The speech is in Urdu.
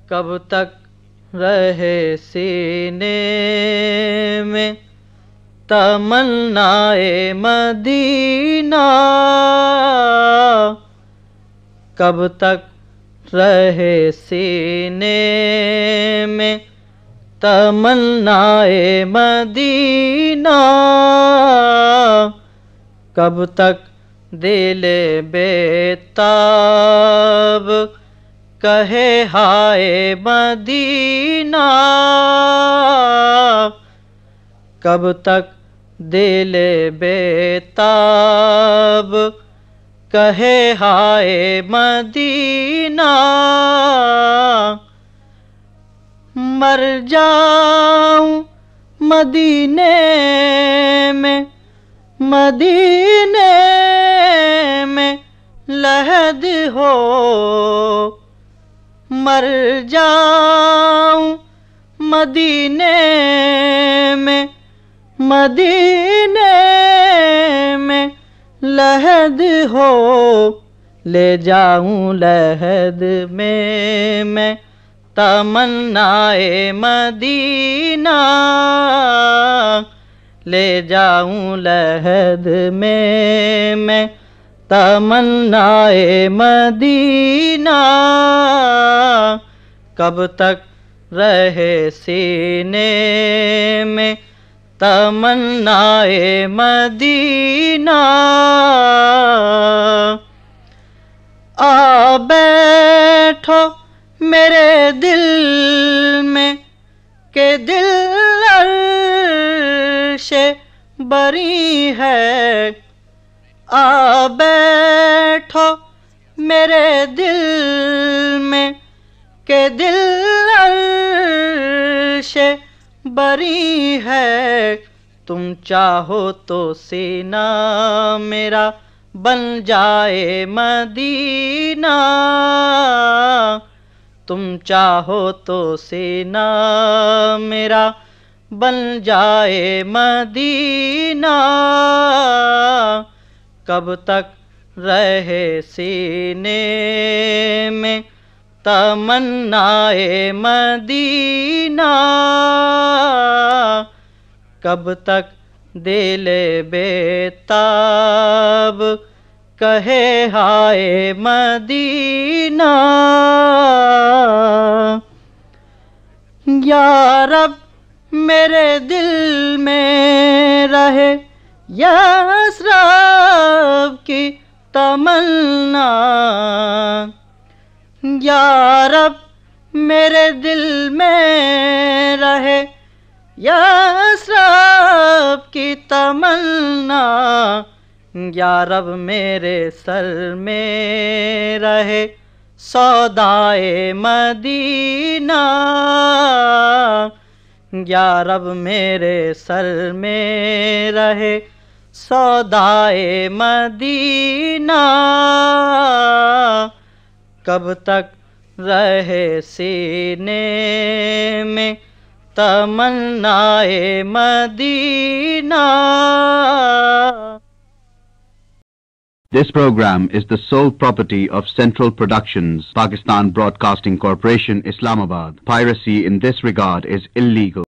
کب تک رہے سینے میں تمنائے مدینہ، کب تک رہے سینے میں تمنائے مدینہ، کب تک دل بیتاب کہے ہائے مدینہ، کب تک دل بیتاب کہے ہائے مدینہ، مر جاؤں مدینے میں، مدینے میں لحد ہو، مر جاؤں مدینے میں، مدینے میں لحد ہو، لے جاؤں لحد میں تمنائے مدینہ، لے جاؤں لحد میں تمنائے مدینہ، کب تک رہے سینے میں تمنائے مدینہ، آ بیٹھو میرے دل میں کہ دل عرش بری ہے، آ بیٹھو میرے دل میں کہ دل عرش بری ہے، تم چاہو تو سینہ میرا بن جائے مدینہ، تم چاہو تو سینہ میرا بن جائے مدینہ، کب تک رہے سینے میں تمنائے مدینہ، کب تک دل بیتاب کہے ہائے مدینہ، یا رب میرے دل میں رہے یثرب کی تمنا، یا رب میرے دل میں رہے یثرب کی تمنا، یا رب میرے سر میں رہے سودائے مدینہ، یا رب میرے سر میں رہے سودائے مدینہ، کب تک رہے سینے میں تمنائے مدینہ۔ This program is the sole property of Central Productions, Pakistan Broadcasting Corporation, Islamabad. Piracy in this regard is illegal.